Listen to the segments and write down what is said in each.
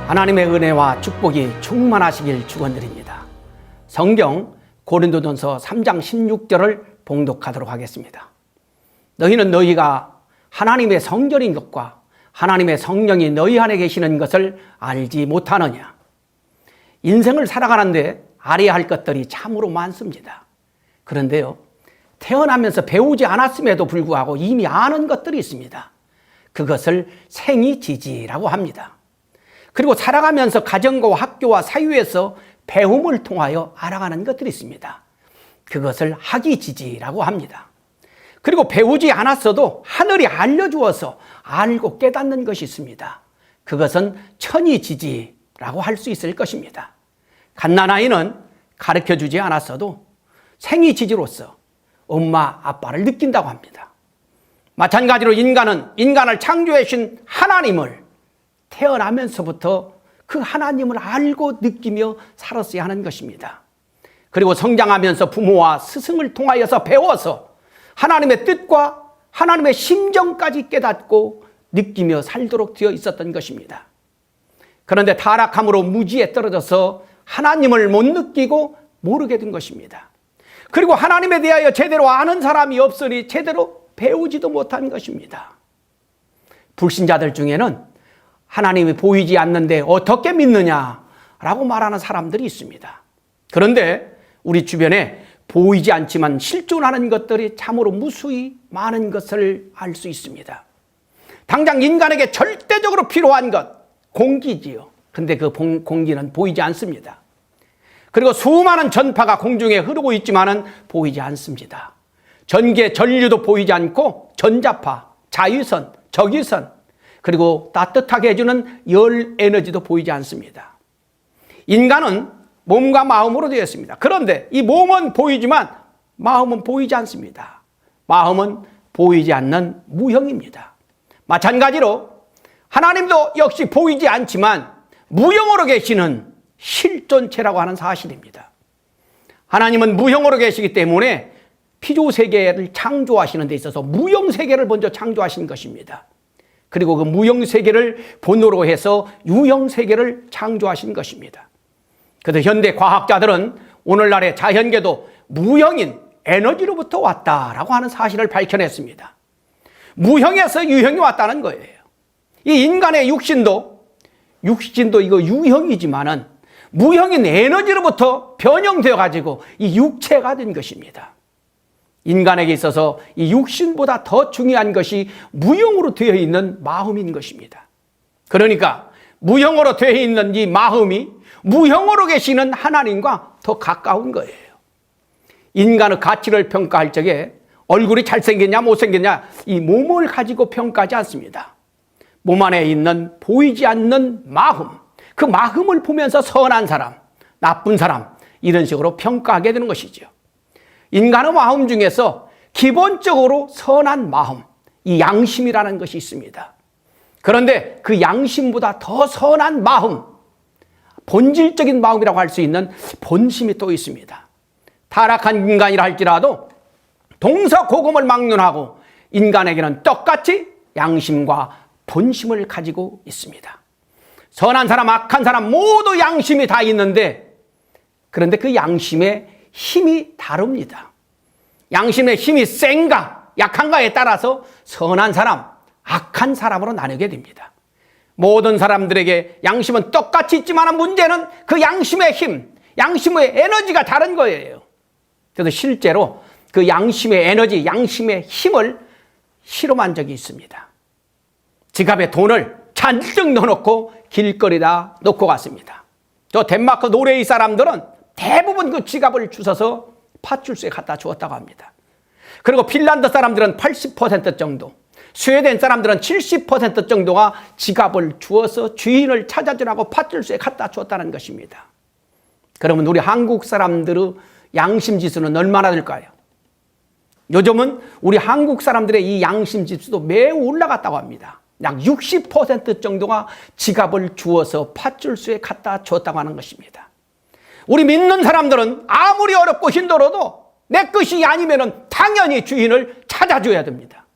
하나님의 은혜와 축복이 충만하시길 축원드립니다. 성경 고린도전서 3장 16절을 봉독하도록 하겠습니다. 너희는 너희가 하나님의 성전인 것과 하나님의 성령이 너희 안에 계시는 것을 알지 못하느냐. 인생을 살아가는데 알아야 할 것들이 참으로 많습니다. 그런데요, 태어나면서 배우지 않았음에도 불구하고 이미 아는 것들이 있습니다. 그것을 생이지지라고 합니다. 그리고 살아가면서 가정과 학교와 사회에서 배움을 통하여 알아가는 것들이 있습니다. 그것을 학이지지라고 합니다. 그리고 배우지 않았어도 하늘이 알려주어서 알고 깨닫는 것이 있습니다. 그것은 천이지지라고 할 수 있을 것입니다. 갓난아이는 가르쳐주지 않았어도 생이지지로서 엄마, 아빠를 느낀다고 합니다. 마찬가지로 인간은 인간을 창조해 주신 하나님을 태어나면서부터 그 하나님을 알고 느끼며 살았어야 하는 것입니다. 그리고 성장하면서 부모와 스승을 통하여서 배워서 하나님의 뜻과 하나님의 심정까지 깨닫고 느끼며 살도록 되어 있었던 것입니다. 그런데 타락함으로 무지에 떨어져서 하나님을 못 느끼고 모르게 된 것입니다. 그리고 하나님에 대하여 제대로 아는 사람이 없으니 제대로 배우지도 못한 것입니다. 불신자들 중에는 하나님이 보이지 않는데 어떻게 믿느냐라고 말하는 사람들이 있습니다. 그런데 우리 주변에 보이지 않지만 실존하는 것들이 참으로 무수히 많은 것을 알 수 있습니다. 당장 인간에게 절대적으로 필요한 것, 공기지요. 근데 그 공기는 보이지 않습니다. 그리고 수많은 전파가 공중에 흐르고 있지만은 보이지 않습니다. 전기, 전류도 보이지 않고 전자파, 자유선, 적유선, 그리고 따뜻하게 해주는 열 에너지도 보이지 않습니다. 인간은 몸과 마음으로 되어 있습니다. 그런데 이 몸은 보이지만 마음은 보이지 않습니다. 마음은 보이지 않는 무형입니다. 마찬가지로 하나님도 역시 보이지 않지만 무형으로 계시는 실존체라고 하는 사실입니다. 하나님은 무형으로 계시기 때문에 피조세계를 창조하시는 데 있어서 무형세계를 먼저 창조하신 것입니다. 그리고 그 무형세계를 본으로 해서 유형세계를 창조하신 것입니다. 그래서 현대 과학자들은 오늘날의 자연계도 무형인 에너지로부터 왔다라고 하는 사실을 밝혀냈습니다. 무형에서 유형이 왔다는 거예요. 이 인간의 육신도 이거 유형이지만은 무형인 에너지로부터 변형되어 가지고 이 육체가 된 것입니다. 인간에게 있어서 이 육신보다 더 중요한 것이 무형으로 되어 있는 마음인 것입니다. 그러니까 무형으로 되어 있는 이 마음이 무형으로 계시는 하나님과 더 가까운 거예요. 인간의 가치를 평가할 적에 얼굴이 잘생겼냐 못생겼냐 이 몸을 가지고 평가하지 않습니다. 몸 안에 있는 보이지 않는 마음, 그 마음을 보면서 선한 사람, 나쁜 사람 이런 식으로 평가하게 되는 것이죠. 인간의 마음 중에서 기본적으로 선한 마음, 이 양심이라는 것이 있습니다. 그런데 그 양심보다 더 선한 마음, 본질적인 마음이라고 할 수 있는 본심이 또 있습니다. 타락한 인간이라 할지라도 동서고금을 막론하고 인간에게는 똑같이 양심과 본심을 가지고 있습니다. 선한 사람, 악한 사람 모두 양심이 다 있는데 그런데 그 양심의 힘이 다릅니다. 양심의 힘이 센가 약한가에 따라서 선한 사람, 악한 사람으로 나누게 됩니다. 모든 사람들에게 양심은 똑같이 있지만 문제는 그 양심의 힘, 양심의 에너지가 다른 거예요. 그래서 실제로 그 양심의 에너지, 양심의 힘을 실험한 적이 있습니다. 지갑에 돈을 잔뜩 넣어놓고 길거리에다 놓고 갔습니다. 저 덴마크 노르웨이 사람들은 대부분 그 지갑을 주워서 파출소에 갖다 주었다고 합니다. 그리고 핀란드 사람들은 80% 정도, 스웨덴 사람들은 70% 정도가 지갑을 주워서 주인을 찾아주라고 파출소에 갖다 주었다는 것입니다. 그러면 우리 한국 사람들의 양심 지수는 얼마나 될까요? 요즘은 우리 한국 사람들의 이 양심 지수도 매우 올라갔다고 합니다. 약 60% 정도가 지갑을 주워서 파출소에 갖다 주었다고 하는 것입니다. 우리 믿는 사람들은 아무리 어렵고 힘들어도 내 것이 아니면 당연히 주인을 찾아줘야 됩니다.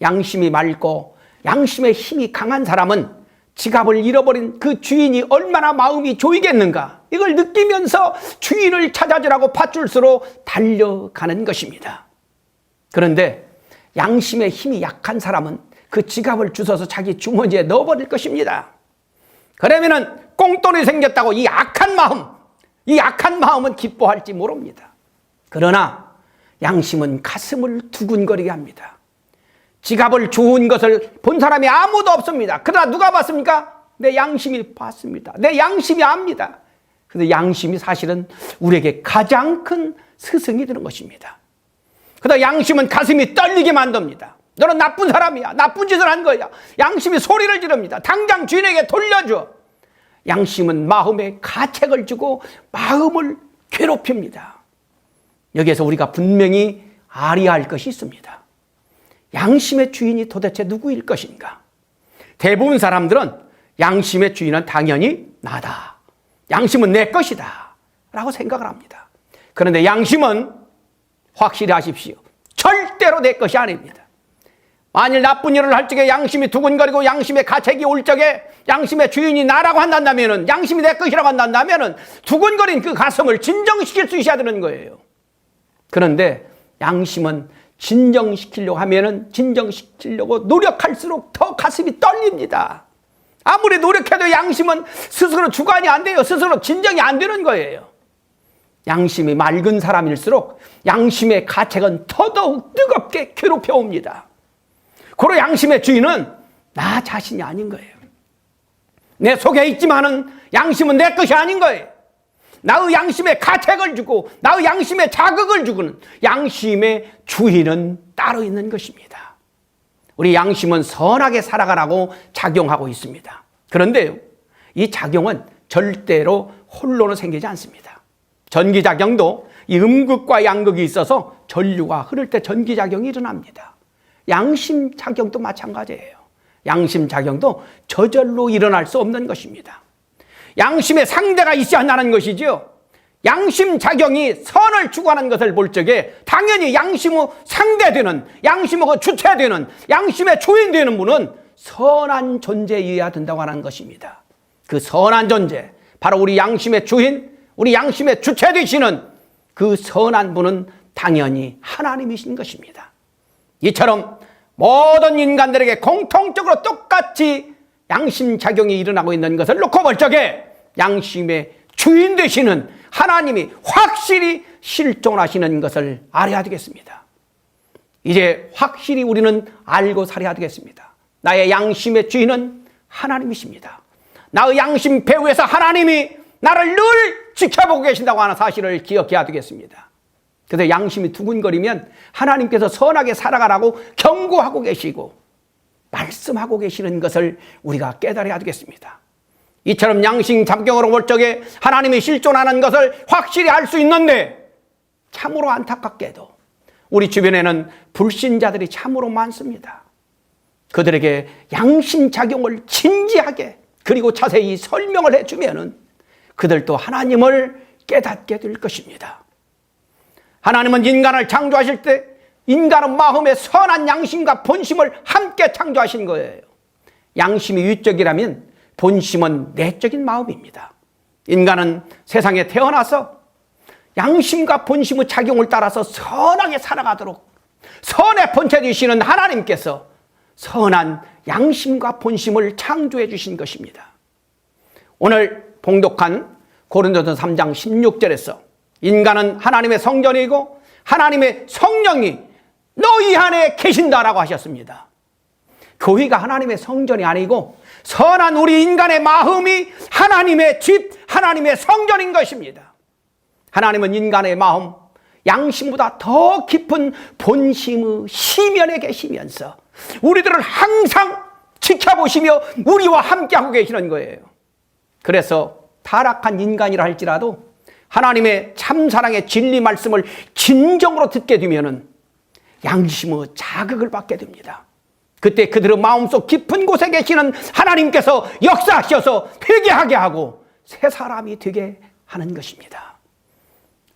양심이 맑고 양심의 힘이 강한 사람은 지갑을 잃어버린 그 주인이 얼마나 마음이 조이겠는가, 이걸 느끼면서 주인을 찾아주라고 밧줄서로 달려가는 것입니다. 그런데 양심의 힘이 약한 사람은 그 지갑을 주워서 자기 주머니에 넣어버릴 것입니다. 그러면은 꽁돈이 생겼다고 이 악한 마음은 기뻐할지 모릅니다. 그러나 양심은 가슴을 두근거리게 합니다. 지갑을 주운 것을 본 사람이 아무도 없습니다. 그러나 누가 봤습니까? 내 양심이 봤습니다. 내 양심이 압니다. 그래서 양심이 사실은 우리에게 가장 큰 스승이 되는 것입니다. 그러나 양심은 가슴이 떨리게 만듭니다. 너는 나쁜 사람이야. 나쁜 짓을 한 거야. 양심이 소리를 지릅니다. 당장 주인에게 돌려줘. 양심은 마음에 가책을 주고 마음을 괴롭힙니다. 여기에서 우리가 분명히 알아야 할 것이 있습니다. 양심의 주인이 도대체 누구일 것인가? 대부분 사람들은 양심의 주인은 당연히 나다. 양심은 내 것이다 라고 생각을 합니다. 그런데 양심은 확실히 하십시오. 절대로 내 것이 아닙니다. 만일 나쁜 일을 할 적에 양심이 두근거리고 양심의 가책이 올 적에 양심의 주인이 나라고 한다면, 양심이 내 것이라고 한다면 두근거린 그 가슴을 진정시킬 수 있어야 되는 거예요. 그런데 양심은 진정시키려고 노력할수록 더 가슴이 떨립니다. 아무리 노력해도 양심은 스스로 주관이 안 돼요. 스스로 진정이 안 되는 거예요. 양심이 맑은 사람일수록 양심의 가책은 더더욱 뜨겁게 괴롭혀 옵니다. 고로 양심의 주인은 나 자신이 아닌 거예요. 내 속에 있지만은 양심은 내 것이 아닌 거예요. 나의 양심에 가책을 주고 나의 양심에 자극을 주고는 양심의 주인은 따로 있는 것입니다. 우리 양심은 선하게 살아가라고 작용하고 있습니다. 그런데요, 이 작용은 절대로 홀로는 생기지 않습니다. 전기작용도 이 음극과 양극이 있어서 전류가 흐를 때 전기작용이 일어납니다. 양심작용도 마찬가지예요. 양심작용도 저절로 일어날 수 없는 것입니다. 양심의 상대가 있어야 한다는 것이죠. 양심작용이 선을 추구하는 것을 볼 적에 당연히 양심의 상대되는, 양심의 주체되는, 양심의 주인되는 분은 선한 존재여야 된다고 하는 것입니다. 그 선한 존재, 바로 우리 양심의 주인, 우리 양심의 주체 되시는 그 선한 분은 당연히 하나님이신 것입니다. 이처럼 모든 인간들에게 공통적으로 똑같이 양심작용이 일어나고 있는 것을 놓고 볼 적에 양심의 주인 되시는 하나님이 확실히 실존하시는 것을 알아야 되겠습니다. 이제 확실히 우리는 알고 살아야 되겠습니다. 나의 양심의 주인은 하나님이십니다. 나의 양심 배후에서 하나님이 나를 늘 지켜보고 계신다고 하는 사실을 기억해야 되겠습니다. 그래서 양심이 두근거리면 하나님께서 선하게 살아가라고 경고하고 계시고 말씀하고 계시는 것을 우리가 깨달아야 되겠습니다. 이처럼 양심작용으로 볼 적에 하나님이 실존하는 것을 확실히 알 수 있는데 참으로 안타깝게도 우리 주변에는 불신자들이 참으로 많습니다. 그들에게 양심작용을 진지하게 그리고 자세히 설명을 해주면 그들도 하나님을 깨닫게 될 것입니다. 하나님은 인간을 창조하실 때 인간은 마음의 선한 양심과 본심을 함께 창조하신 거예요. 양심이 위적이라면 본심은 내적인 마음입니다. 인간은 세상에 태어나서 양심과 본심의 작용을 따라서 선하게 살아가도록 선의 본체 되시는 하나님께서 선한 양심과 본심을 창조해 주신 것입니다. 오늘 봉독한 고린도전서 3장 16절에서 인간은 하나님의 성전이고 하나님의 성령이 너희 안에 계신다라고 하셨습니다. 교회가 하나님의 성전이 아니고 선한 우리 인간의 마음이 하나님의 집, 하나님의 성전인 것입니다. 하나님은 인간의 마음, 양심보다 더 깊은 본심의 시면에 계시면서 우리들을 항상 지켜보시며 우리와 함께하고 계시는 거예요. 그래서 타락한 인간이라 할지라도 하나님의 참사랑의 진리 말씀을 진정으로 듣게 되면 양심의 자극을 받게 됩니다. 그때 그들의 마음속 깊은 곳에 계시는 하나님께서 역사하셔서 회개하게 하고 새 사람이 되게 하는 것입니다.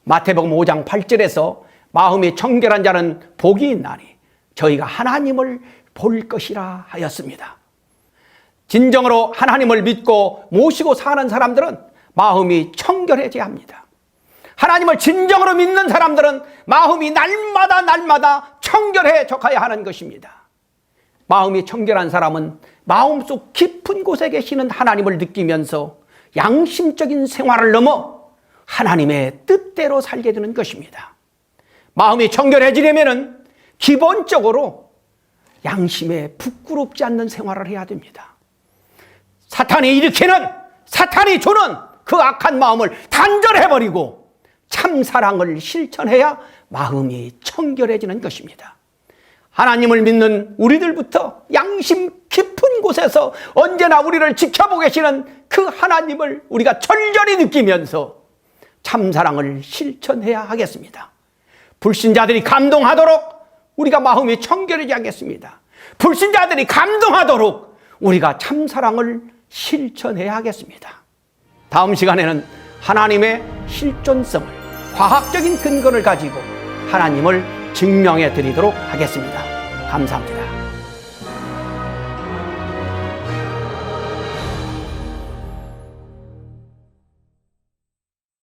마태복음 5장 8절에서 마음이 청결한 자는 복이 있나니 저희가 하나님을 볼 것이라 하였습니다. 진정으로 하나님을 믿고 모시고 사는 사람들은 마음이 청결해져야 합니다. 하나님을 진정으로 믿는 사람들은 마음이 날마다 청결해져 가야 하는 것입니다. 마음이 청결한 사람은 마음속 깊은 곳에 계시는 하나님을 느끼면서 양심적인 생활을 넘어 하나님의 뜻대로 살게 되는 것입니다. 마음이 청결해지려면 기본적으로 양심에 부끄럽지 않는 생활을 해야 됩니다. 사탄이 일으키는, 사탄이 주는 그 악한 마음을 단절해버리고 참사랑을 실천해야 마음이 청결해지는 것입니다. 하나님을 믿는 우리들부터 양심 깊은 곳에서 언제나 우리를 지켜보고 계시는 그 하나님을 우리가 절절히 느끼면서 참사랑을 실천해야 하겠습니다. 불신자들이 감동하도록 우리가 마음이 청결해지지 않겠습니다. 불신자들이 감동하도록 우리가 참사랑을 실천해야 하겠습니다. 다음 시간에는 하나님의 실존성을, 과학적인 근거를 가지고 하나님을 증명해 드리도록 하겠습니다. 감사합니다.